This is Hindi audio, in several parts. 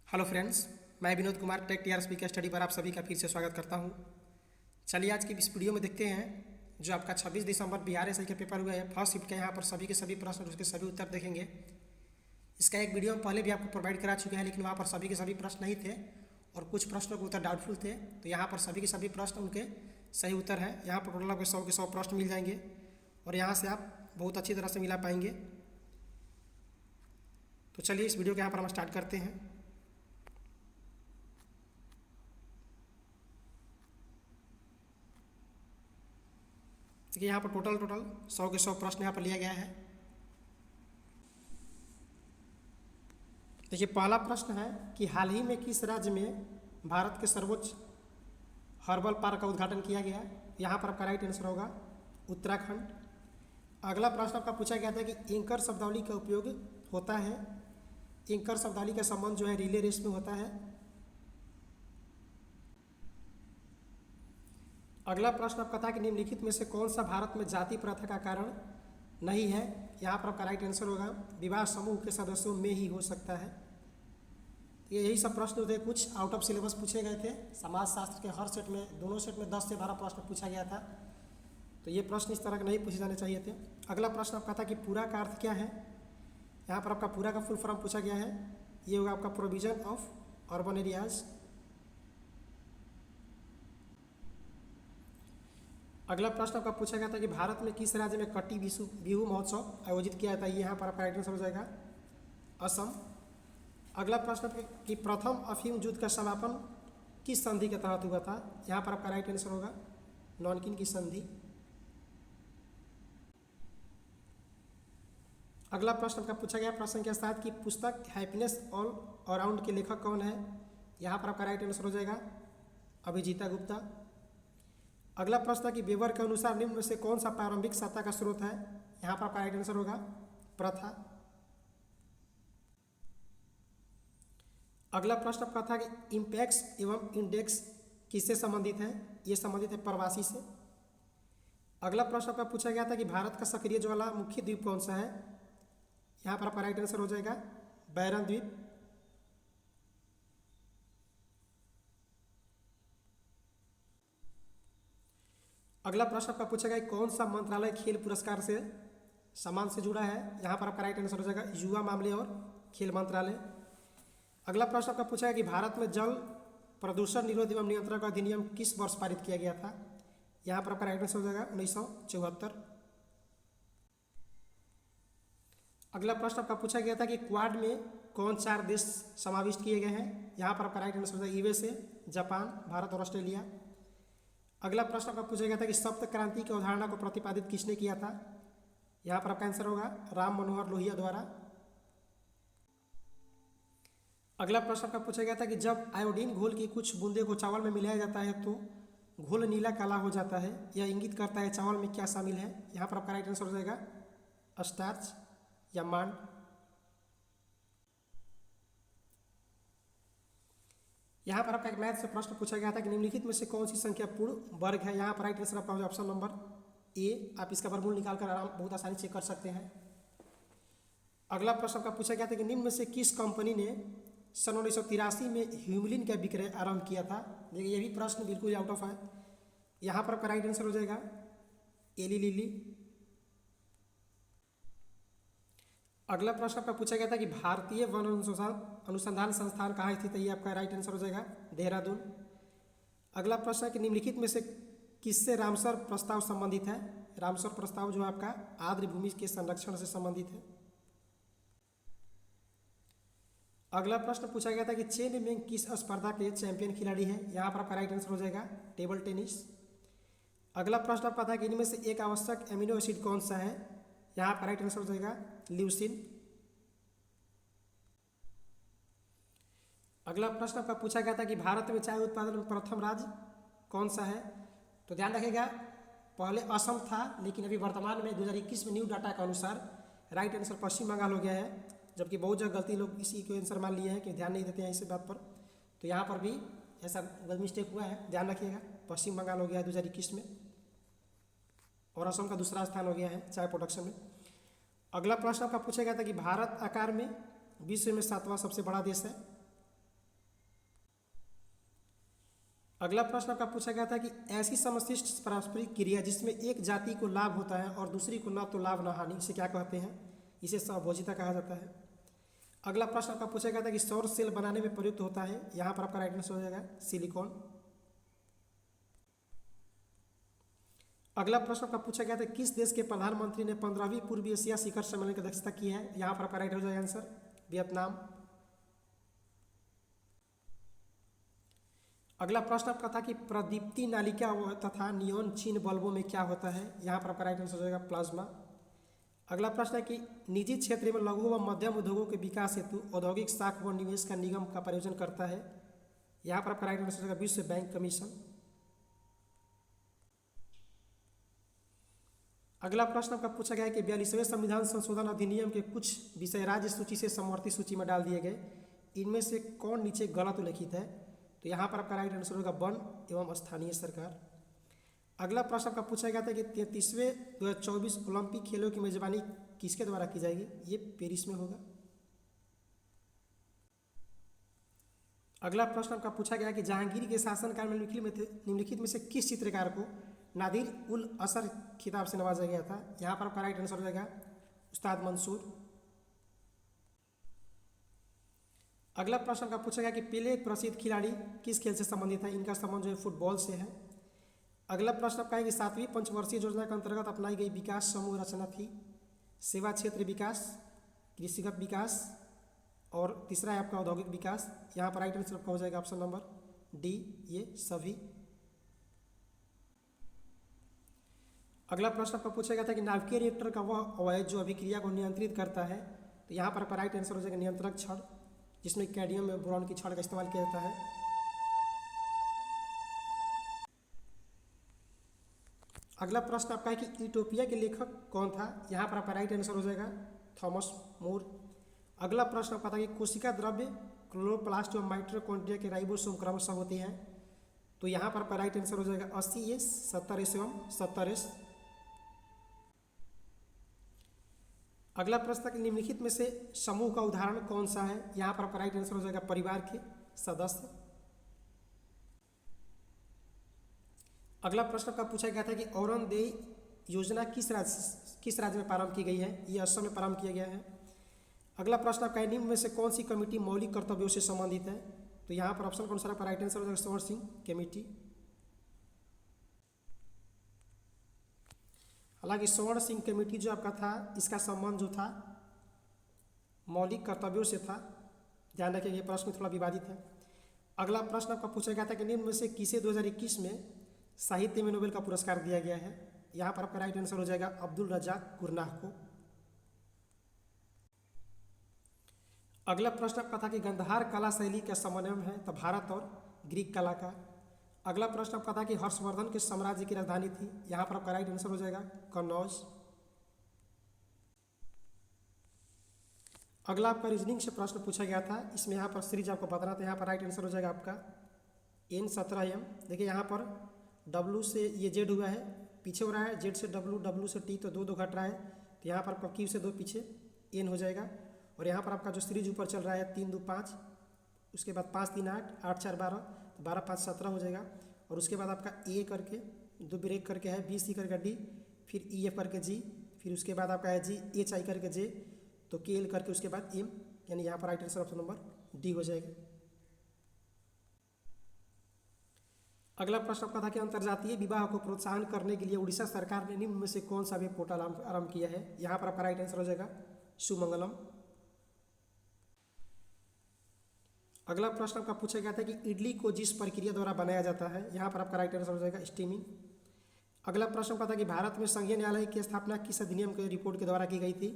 हेलो फ्रेंड्स, मैं विनोद कुमार टेक टीआरएसपी के स्टडी पर आप सभी का फिर से स्वागत करता हूं। चलिए आज की इस वीडियो में देखते हैं जो आपका 26 दिसंबर बिहार एसआई का पेपर हुआ है फर्स्ट शिफ्ट के। यहाँ पर सभी के सभी प्रश्न और उसके सभी उत्तर देखेंगे। इसका एक वीडियो हम पहले भी आपको प्रोवाइड करा चुके हैं, लेकिन वहाँ पर सभी के सभी प्रश्न नहीं थे और कुछ प्रश्नों के उत्तर डाउटफुल थे। तो यहाँ पर सभी के सभी प्रश्न उनके सही उत्तर हैं। यहाँ पर टोटल आपको 100 के 100 प्रश्न मिल जाएंगे और यहाँ से आप बहुत अच्छी तरह से मिला पाएंगे। तो चलिए इस वीडियो को यहाँ पर हम स्टार्ट करते हैं। देखिए यहाँ पर टोटल 100 के 100 प्रश्न यहाँ पर लिया गया है। देखिए पहला प्रश्न है कि हाल ही में किस राज्य में भारत के सर्वोच्च हर्बल पार्क का उद्घाटन किया गया। यहाँ पर आपका राइट आंसर होगा उत्तराखंड। अगला प्रश्न आपका पूछा गया था कि एंकर शब्दावली का उपयोग होता है। एंकर शब्दावली का संबंध जो है रिले रेस में होता है। अगला प्रश्न आपका था कि निम्नलिखित में से कौन सा भारत में जाति प्रथा का कारण नहीं है। यहाँ पर आपका राइट आंसर होगा विवाह समूह के सदस्यों में ही हो सकता है। यही सब प्रश्न थे, कुछ आउट ऑफ सिलेबस पूछे गए थे। समाज शास्त्र के हर सेट में, दोनों सेट में 10 से 12 प्रश्न पूछा गया था। तो ये प्रश्न इस तरह के नहीं पूछे जाने चाहिए थे। अगला प्रश्न आपका था कि पूरा का अर्थ क्या है। यहाँ पर आपका पूरा का फुल फॉर्म पूछा गया है। ये होगा आपका प्रोविजन ऑफ अर्बन एरियाज। अगला प्रश्न आपका पूछा गया था कि भारत में किस राज्य में कटी बिहू महोत्सव आयोजित किया जाता है। यहाँ पर आपका राइट आंसर हो जाएगा असम। अगला प्रश्न कि प्रथम अफीम युद्ध का समापन किस संधि के तहत हुआ था। यहाँ पर आपका राइट आंसर होगा नॉनकिन की संधि। अगला प्रश्न आपका पूछा गया प्रश्न के साथ कि पुस्तक हैप्पीनेस ऑल अराउंड के लेखक कौन है। यहाँ पर आपका राइट आंसर हो जाएगा अभिजीता गुप्ता। अगला प्रश्न कि वेबर के अनुसार निम्न में से कौन सा प्रारंभिक सत्ता का स्रोत है। यहाँ पर आपका राइट आंसर होगा प्रथा। अगला प्रश्न आपका था कि इम्पैक्ट्स एवं इंडेक्स किससे संबंधित है। ये संबंधित है प्रवासी से। अगला प्रश्न आपका पूछा गया था कि भारत का सक्रिय ज्वालामुखी द्वीप कौन सा है। यहाँ पर आपका राइट आंसर हो जाएगा बैरन द्वीप। अगला प्रश्न आपका पूछा गया कौन सा मंत्रालय खेल पुरस्कार से सम्मान से जुड़ा है। यहाँ पर आपका राइट आंसर हो जाएगा युवा मामले और खेल मंत्रालय। अगला प्रश्न आपका पूछा है कि भारत में जल प्रदूषण निरोध एवं नियंत्रण का अधिनियम किस वर्ष पारित किया गया था। यहाँ पर आपका राइट आंसर हो जाएगा 1974। अगला प्रश्न आपका पूछा गया था कि क्वाड में कौन 4 देश समाविष्ट किए गए हैं। यहाँ पर आपका राइट आंसर हो जाएगा यूएसए, जापान, भारत और ऑस्ट्रेलिया। अगला प्रश्न आपका पूछा गया था कि सप्त क्रांति की अवधारणा को प्रतिपादित किसने किया था। यहाँ पर आपका आंसर होगा राम मनोहर लोहिया द्वारा। अगला प्रश्न आपका पूछा गया था कि जब आयोडीन घोल की कुछ बूंदे को चावल में मिलाया जाता है तो घोल नीला काला हो जाता है। यह इंगित करता है चावल में क्या शामिल है। यहाँ पर आपका राइट आंसर हो जाएगा स्टार्च या मांड। यहाँ पर आपका एक मैथ से प्रश्न पूछा गया था कि निम्नलिखित में से कौन सी संख्या पूर्ण वर्ग है। यहाँ पर राइट आंसर आपका ऑप्शन नंबर ए। आप इसका वर्गमूल निकालकर आराम बहुत आसानी से कर सकते हैं। अगला प्रश्न आपका पूछा गया था कि निम्न में से किस कंपनी ने सन 1983 में ह्यूमिलिन का विक्रय आरंभ किया था। देखिए ये भी प्रश्न बिल्कुल आउट ऑफ है। यहाँ पर आपका राइट आंसर हो जाएगा एली लिली। अगला प्रश्न आपका पूछा गया था कि भारतीय वन अनुसंधान संस्थान कहाँ स्थित है। ये आपका राइट आंसर हो जाएगा देहरादून। अगला प्रश्न है कि निम्नलिखित में से किससे रामसर प्रस्ताव संबंधित है। रामसर प्रस्ताव जो आपका आर्द्र भूमि के संरक्षण से संबंधित है। अगला प्रश्न पूछा गया था कि चेन में किस स्पर्धा के चैंपियन खिलाड़ी हैं। यहाँ पर आपका राइट आंसर हो जाएगा टेबल टेनिस। अगला प्रश्न आपका था कि इनमें से एक आवश्यक एमिनो एसिड कौन सा है। यहाँ पर राइट आंसर हो जाएगा ल्यूसिन। अगला प्रश्न आपका पूछा गया था कि भारत में चाय उत्पादन में प्रथम राज्य कौन सा है। तो ध्यान रखिएगा पहले असम था, लेकिन अभी वर्तमान में 2021 में न्यू डाटा के अनुसार राइट आंसर पश्चिम बंगाल हो गया है। जबकि बहुत जगह गलती लोग इसी को आंसर मान लिए हैं कि ध्यान नहीं देते हैं इस बात पर। तो यहाँ पर भी ऐसा गलत मिस्टेक हुआ है, ध्यान रखिएगा। पश्चिम बंगाल हो गया है 2021 में और असम का दूसरा स्थान हो गया है चाय प्रोडक्शन में। अगला प्रश्न आपका पूछा गया था कि भारत आकार में विश्व में 7वां सबसे बड़ा देश है। अगला प्रश्न आपका पूछा गया था कि ऐसी समशिष्ट पारस्परिक क्रिया जिसमें एक जाति को लाभ होता है और दूसरी को न तो लाभ न हानि, इसे क्या कहते हैं? इसे सहभोजिता कहा जाता है। अगला प्रश्न आपका पूछा गया था कि सौर सेल बनाने में प्रयुक्त होता है, यहाँ पर आपका राइट आंसर हो जाएगा सिलिकॉन। अगला प्रश्न आपका पूछा गया था किस देश के प्रधानमंत्री ने 15वीं पूर्वी एशिया शिखर सम्मेलन की अध्यक्षता की है, यहाँ पर आपका राइट हो जाएगा आंसर वियतनाम। अगला प्रश्न आपका था कि प्रदीप्ति नालिका तथा नियोन चिन्ह बल्बों में क्या होता है, यहाँ पर आपका राइट आंसर हो जाएगा प्लाज्मा। अगला प्रश्न है कि निजी क्षेत्र में लघु व मध्यम उद्योगों के विकास हेतु औद्योगिक साख व निवेश का निगम का प्रायोजन करता है, यहाँ पर आपका राइट आंसर हो जाएगा विश्व बैंक कमीशन। अगला प्रश्न आपका पूछा गया है कि 42वें संविधान संशोधन अधिनियम के कुछ विषय राज्य सूची से समवर्ती सूची में डाल दिए गए, इनमें से कौन नीचे गलत उल्लिखित है, तो यहाँ पर आपका राइट आंसर होगा वन एवं स्थानीय सरकार। अगला प्रश्न आपका पूछा गया था कि 33वें 2024 ओलंपिक खेलों की मेजबानी किसके द्वारा की जाएगी, ये पेरिस में होगा। अगला प्रश्न आपका पूछा गया कि जहांगीर के शासनकाल में निम्नलिखित में से किस चित्रकार को नादिर उल असर खिताब से नवाजा गया था, यहाँ पर आपका राइट आंसर हो जाएगा उस्ताद मंसूर। अगला प्रश्न आपका पूछा गया कि पेले एक प्रसिद्ध खिलाड़ी किस खेल से संबंधित है, इनका संबंध जो है फुटबॉल से है। अगला प्रश्न आपका है कि 7वीं पंचवर्षीय योजना के अंतर्गत अपनाई गई विकास समूह रचना थी सेवा क्षेत्र विकास, कृषिगत विकास और तीसरा है आपका औद्योगिक विकास, यहाँ पर राइट आंसर आपका हो जाएगा ऑप्शन नंबर डी, ये सभी। अगला प्रश्न आपका पूछा गया था कि नाभिकीय रिएक्टर का वह अवयव जो अभिक्रिया को नियंत्रित करता है, तो यहाँ पर आपका राइट आंसर हो जाएगा नियंत्रक छड़, जिसमें कैडमियम में बोरॉन की छड़ का इस्तेमाल किया जाता है। अगला प्रश्न आपका है कि यूटोपिया के लेखक कौन था, यहाँ पर आपका राइट आंसर हो जाएगा थॉमस मोर। अगला प्रश्न आपका था कि कोशिका द्रव्य क्लोरोप्लास्ट और माइटोकॉन्ड्रिया के राइबोसोम क्रमशः होते हैं, तो यहाँ पर आपका राइट आंसर हो जाएगा 80S 70S एवं 70S। अगला प्रश्न कि निम्नलिखित में से समूह का उदाहरण कौन सा है, यहाँ पर आपका राइट आंसर हो जाएगा परिवार के सदस्य। अगला प्रश्न का पूछा गया था कि औरंगजेब योजना किस राज्य में प्रारंभ की गई है, ये असम में प्रारंभ किया गया है। अगला प्रश्न आपका निम्न में से कौन सी कमेटी मौलिक कर्तव्यों से संबंधित है, तो यहाँ पर ऑप्शन कौन सा आपका राइट आंसर हो जाएगा स्वर्ण सिंह कमेटी। हालांकि स्वर्ण सिंह कमेटी जो आपका था इसका संबंध जो था मौलिक कर्तव्यों से था, ध्यान रखिए ये प्रश्न थोड़ा विवादित है। अगला प्रश्न आपका पूछा गया था कि निम्न में से किसे 2021 में साहित्य में नोबेल का पुरस्कार दिया गया है, यहाँ पर आपका राइट आंसर हो जाएगा अब्दुल रज़ाक गुरनाह को। अगला प्रश्न आपका था कि गंधार कला शैली का समन्वय है तो भारत और ग्रीक कला का। अगला प्रश्न आपका था कि हर्षवर्धन के साम्राज्य की राजधानी थी, यहाँ पर आपका राइट आंसर हो जाएगा कन्नौज। अगला आपका रीजनिंग से प्रश्न पूछा गया था, इसमें यहाँ पर सीरीज आपको बताना था, यहाँ पर राइट आंसर हो जाएगा आपका N17M। देखिए यहाँ पर W से ये Z हुआ है, पीछे हो रहा है Z से W, W से T, तो दो घट रहा है, तो यहाँ पर आपका Q से 2 पीछे N हो जाएगा। और यहाँ पर आपका जो सीरीज ऊपर चल रहा है 3 2 5, उसके बाद 5 3 8, 8 4 12, 12 5 17 हो जाएगा। और उसके बाद आपका A करके 2 ब्रेक करके है, B C करके D, फिर E F करके G, फिर उसके बाद आपका है G H I करके J, तो K L करके उसके बाद M, यानी यहाँ पर right answer option number D हो जाएगा। अगला प्रश्न आपका था कि अंतर्जातीय विवाह को प्रोत्साहन करने के लिए उड़ीसा सरकार ने निम्न में से कौन सा वेब पोर्टल आरंभ किया है, यहाँ पर आपका राइट आंसर हो जाएगा सुमंगलम। अगला प्रश्न आपका पूछा गया था कि इडली को जिस प्रक्रिया द्वारा बनाया जाता है, यहाँ पर आपका राइट आंसर हो जाएगा स्टीमिंग। अगला प्रश्न आपका था कि भारत में संघीय न्यायालय की स्थापना किस अधिनियम के रिपोर्ट के द्वारा की गई थी,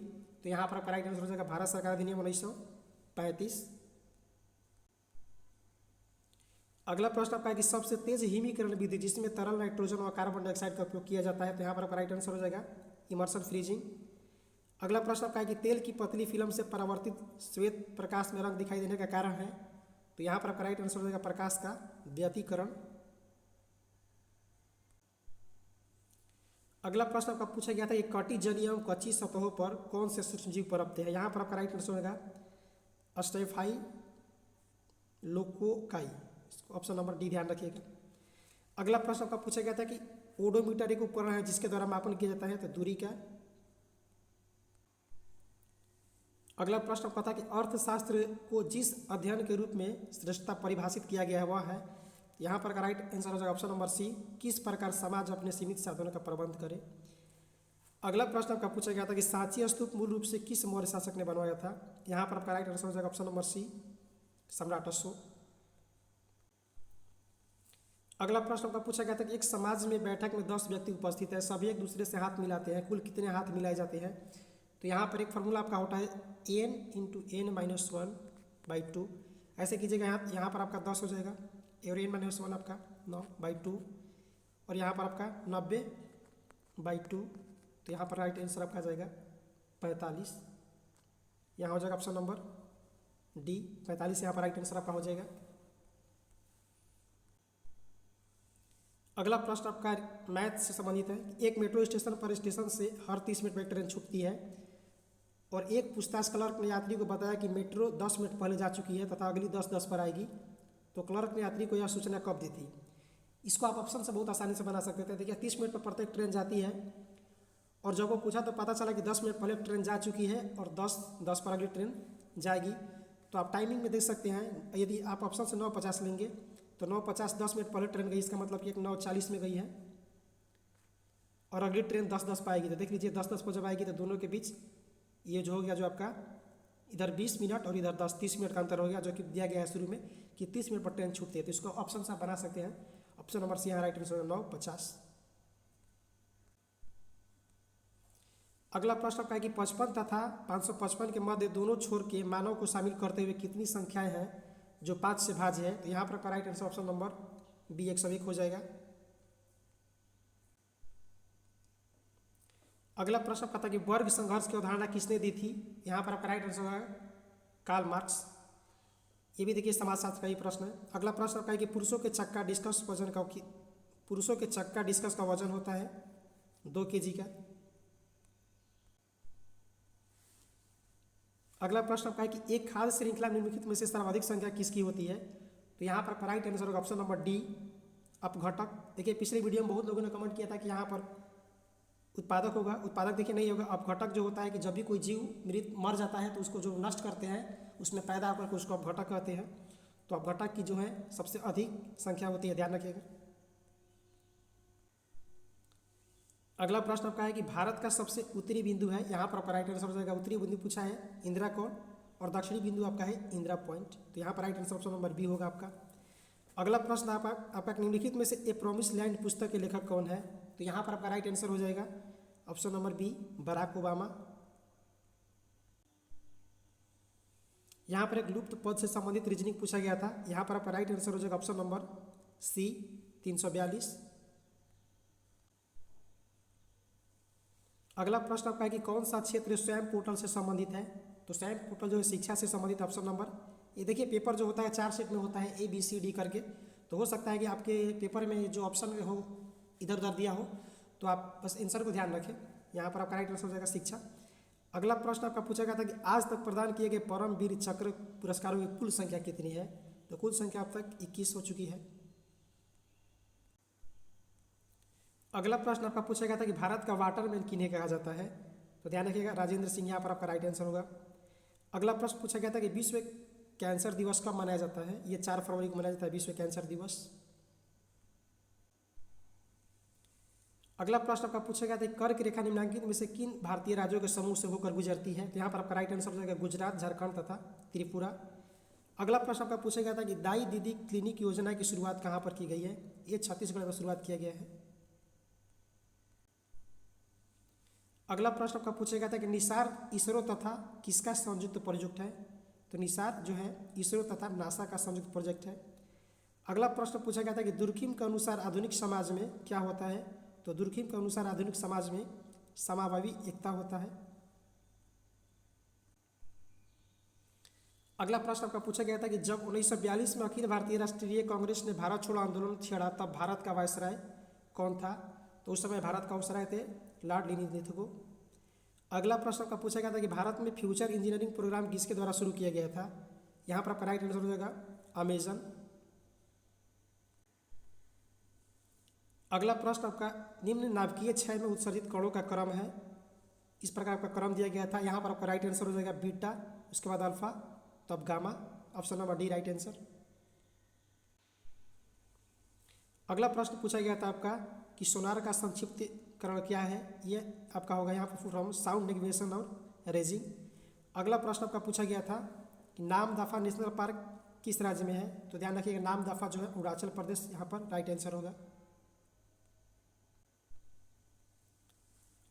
तो यहाँ पर आपका राइट आंसर हो जाएगा भारत सरकार अधिनियम 1935। अगला प्रश्न आपका है कि सबसे तेज हिमीकरण विधि जिसमें तरल नाइट्रोजन और कार्बन डाइऑक्साइड का उपयोग किया जाता है, तो यहाँ पर आपका राइट आंसर हो जाएगा इमर्शन फ्रीजिंग। अगला प्रश्न आपका है कि तेल की पतली फिल्म से परावर्तित श्वेत प्रकाश में रंग दिखाई देने का कारण है, तो यहाँ पर आपका राइट आंसर हो जाएगा प्रकाश का व्यतिकरण। अगला प्रश्न आपका पूछा गया था कि कटी जलीय एवं कच्ची सतहों पर कौन से सूक्ष्मजीव पनपते हैं, यहाँ पर आपका राइट आंसर होगा अस्टेफाई लोकोकाई, ऑप्शन नंबर डी ध्यान रखिएगा। अगला प्रश्न आपका पूछा गया था कि ओडोमीटर एक उपकरण है जिसके द्वारा मापन किया जाता है, तो दूरी का। अगला प्रश्न आपका था कि अर्थशास्त्र को जिस अध्ययन के रूप में श्रेष्ठता परिभाषित किया गया है वह है, यहाँ पर का राइट आंसर हो जाएगा ऑप्शन नंबर सी, किस प्रकार समाज अपने सीमित साधनों का प्रबंध करे। अगला प्रश्न आपका पूछा गया था कि सांची स्तूप मूल रूप से किस मौर्य शासक ने बनवाया था, यहाँ पर आपका राइट आंसर हो जाएगा ऑप्शन नंबर सी, सम्राट अशोक। अगला प्रश्न आपका पूछा गया था कि एक समाज में बैठक में 10 व्यक्ति उपस्थित है, सभी एक दूसरे से हाथ मिलाते हैं, कुल कितने हाथ मिलाए जाते हैं, तो यहाँ पर एक फार्मूला आपका होता है n इंटू n-1/2। ऐसे कीजिएगा, यहाँ पर आपका 10 हो जाएगा और n-1 आपका 9/2 और यहाँ पर आपका 90/2, तो यहाँ पर राइट आंसर आपका आ जाएगा 45। यहाँ हो जाएगा ऑप्शन नंबर डी 45, यहाँ पर राइट आंसर आपका हो जाएगा। अगला प्रश्न आपका मैथ से संबंधित है। एक मेट्रो स्टेशन पर स्टेशन से हर 30 मिनट में ट्रेन छूटती है और एक पूछताछ क्लर्क ने यात्री को बताया कि मेट्रो 10 मिनट पहले जा चुकी है तथा अगली 10:10 पर आएगी, तो क्लर्क ने यात्री को यह सूचना कब दी थी। इसको आप ऑप्शन से बहुत आसानी से बना सकते थे। देखिए 30 मिनट पर प्रत्येक ट्रेन जाती है और जब वो पूछा तो पता चला कि 10 मिनट पहले ट्रेन जा चुकी है और 10:10 पर अगली ट्रेन जाएगी, तो आप टाइमिंग में देख सकते हैं। यदि आप ऑप्शन से 9:50 लेंगे तो 9:50 10 मिनट पहले ट्रेन गई, इसका मतलब कि एक 9:40 में गई है और अगली ट्रेन 10:10 पर आएगी। तो देख लीजिए 10:10 पर जब आएगी तो दोनों के बीच ये जो हो गया, जो आपका इधर 20 मिनट और इधर 30 मिनट का अंतर हो गया, जो कि दिया गया है शुरू में कि 30 मिनट पर ट्रेन छूटती है। तो इसको ऑप्शन से आप बना सकते हैं, ऑप्शन नंबर सी यहाँ राइट आंसर 9:50। अगला प्रश्न आपका है कि 55 तथा 555 के मध्य दोनों छोर के मानों को शामिल करते हुए कितनी संख्याएं हैं जो 5 से भाज्य है, तो यहाँ पर right answer option number B 101 हो जाएगा। अगला प्रश्न आपका था कि वर्ग संघर्ष की अवधारणा किसने दी थी, यहाँ पर आपका राइट आंसर है कार्ल मार्क्स। ये भी देखिए समाजशास्त्र का ही प्रश्न है। अगला प्रश्न आपका है कि पुरुषों के चक्का डिस्कस का वजन होता है 2 kg का। अगला प्रश्न आपका है कि एक खाद्य श्रृंखला निम्नलिखित में से सर्वाधिक संख्या किसकी होती है, तो यहाँ पर राइट आंसर होगा ऑप्शन नंबर डी अपघटक। देखिए पिछले वीडियो में बहुत लोगों ने कमेंट किया था कि यहाँ पर उत्पादक होगा, उत्पादक देखिए नहीं होगा। अपघटक जो होता है कि जब भी कोई जीव मर जाता है तो उसको जो नष्ट करते हैं उसमें पैदा होकर उसको अपघटक कहते हैं। तो अपघटक की जो है सबसे अधिक संख्या होती है, ध्यान रखिएगा। अगला प्रश्न आपका है कि भारत का सबसे उत्तरी बिंदु है, यहाँ पर राइट आंसर हो जाएगा उत्तरी बिंदु पूछा है इंदिरा कोण और दक्षिणी बिंदु आपका है इंदिरा पॉइंट, तो यहाँ पर right answer option number B होगा आपका। अगला प्रश्न आपका निम्नलिखित में से ए प्रॉमिस लैंड पुस्तक के लेखक कौन है, तो यहाँ पर आपका राइट आंसर हो जाएगा option number B Barack Obama. यहाँ पर एक लुप्त पद से संबंधित रीजनिंग पूछा गया था, यहाँ पर आपका राइट आंसर हो जाएगा ऑप्शन नंबर सी 342। अगला प्रश्न आपका है कि कौन सा क्षेत्र स्वयं पोर्टल से संबंधित है, तो स्वयं पोर्टल जो है शिक्षा से संबंधित ऑप्शन नंबर। ये देखिए पेपर जो होता है 4 सेट में होता है ABCD करके, तो हो सकता है कि आपके पेपर में जो ऑप्शन हो इधर उधर दिया हो, तो आप बस आंसर को ध्यान रखें। यहाँ पर आपका राइट आंसर हो जाएगा शिक्षा। अगला प्रश्न आपका पूछा गया था कि आज तक प्रदान किए गए परमवीर चक्र पुरस्कारों की कुल संख्या कितनी है, तो कुल संख्या अब तक 21 हो चुकी है। अगला प्रश्न आपका पूछा गया था कि भारत का वाटरमैन किन्हें कहा जाता है, तो ध्यान रखिएगा राजेंद्र सिंह, यहाँ पर आपका राइट आंसर होगा। अगला प्रश्न पूछा गया था कि विश्व कैंसर दिवस कब मनाया जाता है, ये 4 फरवरी को मनाया जाता है विश्व कैंसर दिवस। अगला प्रश्न आपका पूछा गया था कि कर्क रेखा निम्नलिखित में से किन भारतीय राज्यों के समूह से होकर गुजरती है, तो यहाँ पर आपका राइट आंसर हो जाएगा गुजरात, झारखंड तथा त्रिपुरा। अगला प्रश्न आपका पूछा गया था कि दाई दीदी क्लिनिक योजना की शुरुआत कहाँ पर की गई है, ये छत्तीसगढ़ में शुरुआत किया गया है। अगला प्रश्न आपका पूछा गया था कि निसार इसरो तथा किसका संयुक्त प्रोजेक्ट है, तो निसार जो है इसरो तथा नासा का संयुक्त प्रोजेक्ट है। अगला प्रश्न पूछा गया था कि दुर्खिम के अनुसार आधुनिक समाज में क्या होता है, तो दुर्खिम के अनुसार आधुनिक समाज में समावेशी एकता होता है। अगला प्रश्न आपका पूछा गया था कि जब 1942 में अखिल भारतीय राष्ट्रीय कांग्रेस ने भारत छोड़ो आंदोलन छेड़ा तब भारत का वायसराय कौन था, तो उस समय भारत का वायसराय थे लॉर्ड लिनिथगो। अगला प्रश्न आपका पूछा गया था कि भारत में फ्यूचर इंजीनियरिंग प्रोग्राम किसके द्वारा शुरू किया गया था, यहाँ पर आपका राइट आंसर हो जाएगा अमेजन। अगला प्रश्न आपका निम्न नाभिकीय क्षय में उत्सर्जित कणों का क्रम है। इस प्रकार का क्रम दिया गया था। यहाँ पर आपका राइट आंसर हो जाएगा बीटा, उसके बाद अल्फा, तब gamma. Option number D right answer. अगला प्रश्न पूछा गया था आपका कि सोनार का संक्षिप्तीकरण क्या है। ये आपका होगा यहाँ पर फ्रॉम साउंड नेविगेशन और रेजिंग। अगला प्रश्न आपका पूछा गया था कि नामदफा नेशनल पार्क किस राज्य में है। तो ध्यान रखिएगा नामदफा जो है अरुणाचल प्रदेश यहाँ पर राइट आंसर होगा।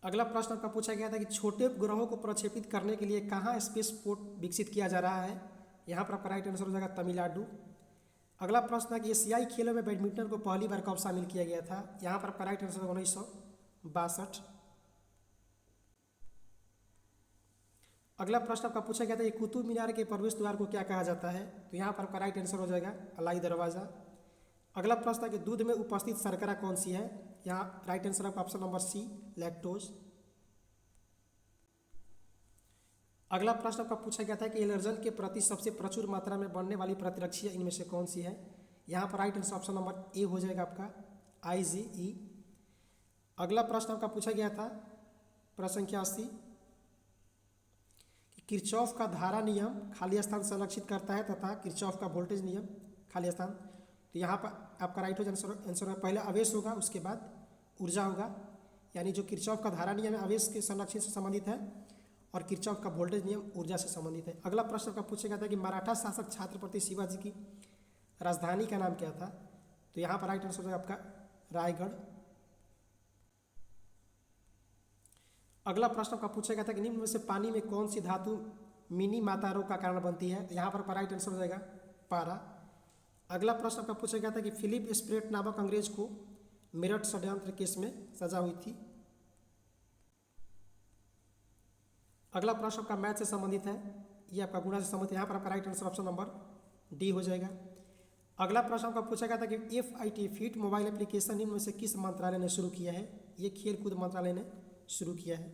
अगला प्रश्न आपका पूछा गया था कि छोटे उपग्रहों को प्रक्षेपित करने के लिए कहाँ स्पेस पोर्ट विकसित किया जा रहा है। यहाँ पर आपका राइट आंसर हो जाएगा तमिलनाडु। अगला प्रश्न है कि एशियाई खेलों में बैडमिंटन को पहली बार कब शामिल किया गया था। यहाँ पर आपका राइट आंसर होगा 1962। अगला प्रश्न आपका पूछा गया था कि कुतुब मीनार के प्रवेश द्वार को क्या कहा जाता है। तो यहाँ पर आपका राइट आंसर हो जाएगा अलाई दरवाज़ा। अगला प्रश्न है कि दूध में उपस्थित शर्करा कौन सी है। यहाँ राइट आंसर आपका ऑप्शन नंबर सी लैक्टोज। अगला प्रश्न आपका पूछा गया था कि एलर्जन के प्रति सबसे प्रचुर मात्रा में बढ़ने वाली प्रतिरक्षियाँ इनमें से कौन सी है। यहाँ पर right answer option number A हो जाएगा आपका IgE। अगला प्रश्न आपका पूछा गया था प्रश्न संख्या 80 कि किरचॉफ का धारा नियम खाली स्थान संरक्षित करता है तथा किरचॉफ का वोल्टेज नियम खाली स्थान। तो यहाँ पर आपका राइट आंसर पहले आवेश होगा, उसके बाद ऊर्जा होगा। यानी जो किरचॉफ का धारा नियम है आवेश के संरक्षण से संबंधित है और किरचॉफ का वोल्टेज नियम ऊर्जा से संबंधित है। अगला प्रश्न का पूछा गया था कि मराठा शासक छत्रपति शिवाजी की राजधानी का नाम क्या था। तो यहाँ पर राइट आंसर है आपका रायगढ़। अगला प्रश्न का पूछा गया था कि निम्न में से पानी में कौन सी धातु मिनी माता रोग का कारण बनती है। तो यहाँ पर राइट आंसर हो जाएगा पारा। अगला प्रश्न का पूछा गया था कि फिलिप स्प्रेट नामक अंग्रेज को मेरठ षड्यंत्र केस में सजा हुई थी। अगला प्रश्न आपका मैथ से संबंधित है, ये आपका गुणा से संबंधित है। यहाँ पर आपका right answer option number D हो जाएगा। अगला प्रश्न आपका पूछा गया था कि FIT फिट मोबाइल एप्लीकेशन निम्न में से किस मंत्रालय ने शुरू किया है। ये खेलकूद मंत्रालय ने शुरू किया है।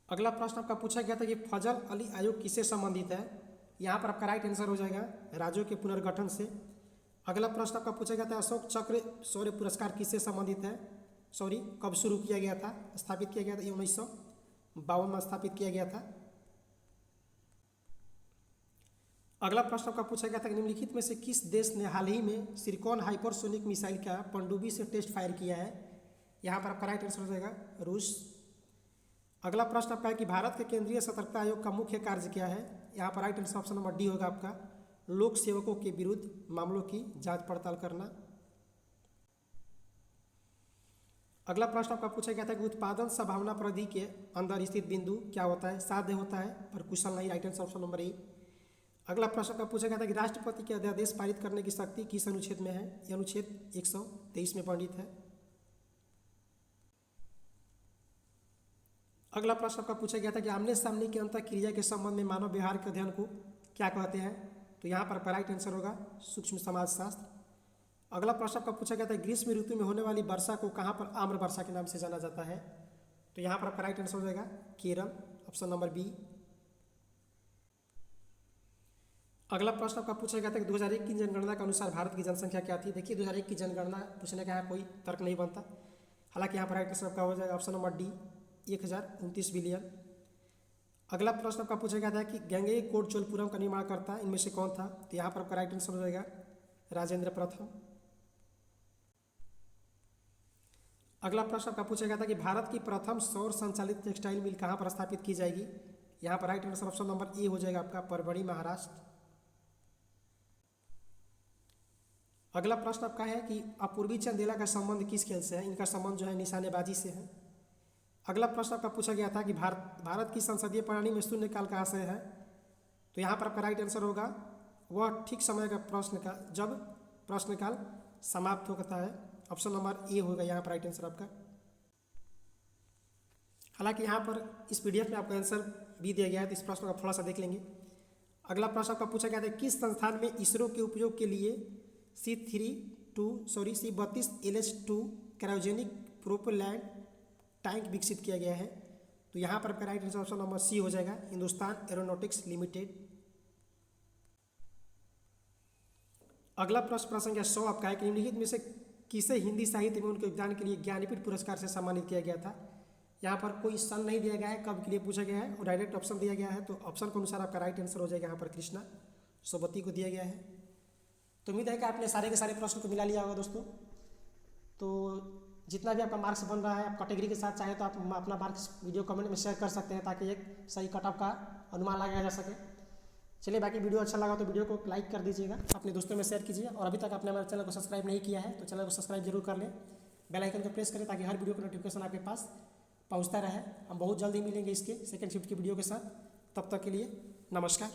अगला प्रश्न आपका पूछा गया था कि फजल अली आयोग किससे संबंधित है। यहाँ पर आपका राइट आंसर हो जाएगा राज्यों के पुनर्गठन से। अगला प्रश्न आपका पूछा गया था अशोक चक्र शौर्य पुरस्कार किससे संबंधित है, कब शुरू किया गया था, स्थापित किया गया था। ये 1952 में स्थापित किया गया था। अगला प्रश्न आपका पूछा गया था कि निम्नलिखित में से किस देश ने हाल ही में सिरकॉन हाइपरसोनिक मिसाइल का पनडुब्बी से टेस्ट फायर किया है। यहाँ पर आपका राइट आंसर हो जाएगा रूस। अगला प्रश्न आपका है कि भारत के केंद्रीय सतर्कता आयोग का मुख्य कार्य क्या है। यहाँ पर right answer option number D होगा आपका लोक सेवकों के विरुद्ध मामलों की जांच पड़ताल करना। अगला प्रश्न आपका पूछा गया था कि उत्पादन संभावना परिधि के अंदर स्थित बिंदु क्या होता है, साध्य होता है पर कुशल नहीं। Right answer option number A. अगला प्रश्न का पूछा गया था कि राष्ट्रपति के अध्यादेश पारित करने की शक्ति किस अनुच्छेद में है। यह अनुच्छेद 123 में वर्णित है। अगला प्रश्न का पूछा गया था कि आमने सामने की अंतर क्रिया के संबंध में मानव व्यवहार के अध्ययन को क्या कहते हैं। तो यहाँ पर राइट आंसर होगा सूक्ष्म समाजशास्त्र। अगला प्रश्न का पूछा गया था ग्रीष्म ऋतु में होने वाली वर्षा को कहाँ पर आम्र वर्षा के नाम से जाना जाता है। तो यहाँ पर राइट आंसर हो जाएगा केरल, ऑप्शन नंबर बी। अगला प्रश्न का पूछा गया था कि 2001 की जनगणना के अनुसार भारत की जनसंख्या क्या थी। देखिए 2001 की जनगणना पूछने का यहाँ कोई तर्क नहीं बनता। हालांकि यहाँ पर राइट आंसर का हो जाएगा ऑप्शन नंबर डी 1029 बिलियन। अगला प्रश्न का पूछा गया था कि गंगेय कोट चोलपुरम का निर्माण करता इनमें से कौन था। तो यहाँ पर आपका राइट आंसर हो जाएगा राजेंद्र प्रथम। अगला प्रश्न का पूछा गया था कि भारत की प्रथम सौर संचालित टेक्सटाइल मिल कहाँ पर स्थापित की जाएगी। यहाँ पर right answer option number A हो जाएगा आपका परभणी, महाराष्ट्र। अगला प्रश्न आपका है कि अपूर्वी चंदेला का संबंध किस खेल से है। इनका संबंध जो है निशानेबाजी से है। अगला प्रश्न आपका पूछा गया था कि भारत की संसदीय प्रणाली में शून्यकाल का आशय है। तो यहाँ पर आपका राइट आंसर होगा वह ठीक समय का प्रश्न का जब प्रश्नकाल समाप्त होता है। ऑप्शन नंबर ए होगा यहाँ पर राइट आंसर आपका। हालांकि यहाँ पर इस PDF में आपका आंसर भी दिया गया है, तो इस प्रश्न का थोड़ा सा देख लेंगे। अगला प्रश्न आपका पूछा गया था किस संस्थान में इसरो के उपयोग के लिए C32 LH2 क्रायोजेनिक प्रोपेलैंट टैंक विकसित किया गया है। तो यहाँ पर right answer option number C हो जाएगा हिंदुस्तान एरोनॉटिक्स लिमिटेड। अगला प्रश्न संख्या 100 आपका है कि निम्नलिखित में से किसे हिंदी साहित्य में उनके योगदान के लिए ज्ञानपीठ पुरस्कार से सम्मानित किया गया था। यहाँ पर कोई सन नहीं दिया गया है, कब के लिए पूछा गया है और डायरेक्ट ऑप्शन दिया गया है, तो ऑप्शन के अनुसार आपका राइट आंसर हो जाएगा यहाँ पर कृष्णा सोबती को दिया गया है। तो उम्मीद है कि आपने सारे के सारे प्रश्न को मिला लिया होगा दोस्तों। तो जितना भी आपका मार्क्स बन रहा है आप कैटेगरी के साथ चाहे तो आप अपना मार्क्स वीडियो कमेंट में शेयर कर सकते हैं ताकि एक सही कट ऑफ का अनुमान लगाया जा सके। चलिए, बाकी वीडियो अच्छा लगा तो वीडियो को लाइक कर दीजिएगा, अपने दोस्तों में शेयर कीजिए और अभी तक आपने हमारे चैनल को सब्सक्राइब नहीं किया है तो चैनल को सब्सक्राइब जरूर कर लें, बेल आइकन को प्रेस करें ताकि हर वीडियो का नोटिफिकेशन आपके पास पहुंचता रहे। हम बहुत जल्दी मिलेंगे इसके सेकंड शिफ्ट की वीडियो के साथ। तब तक के लिए नमस्कार।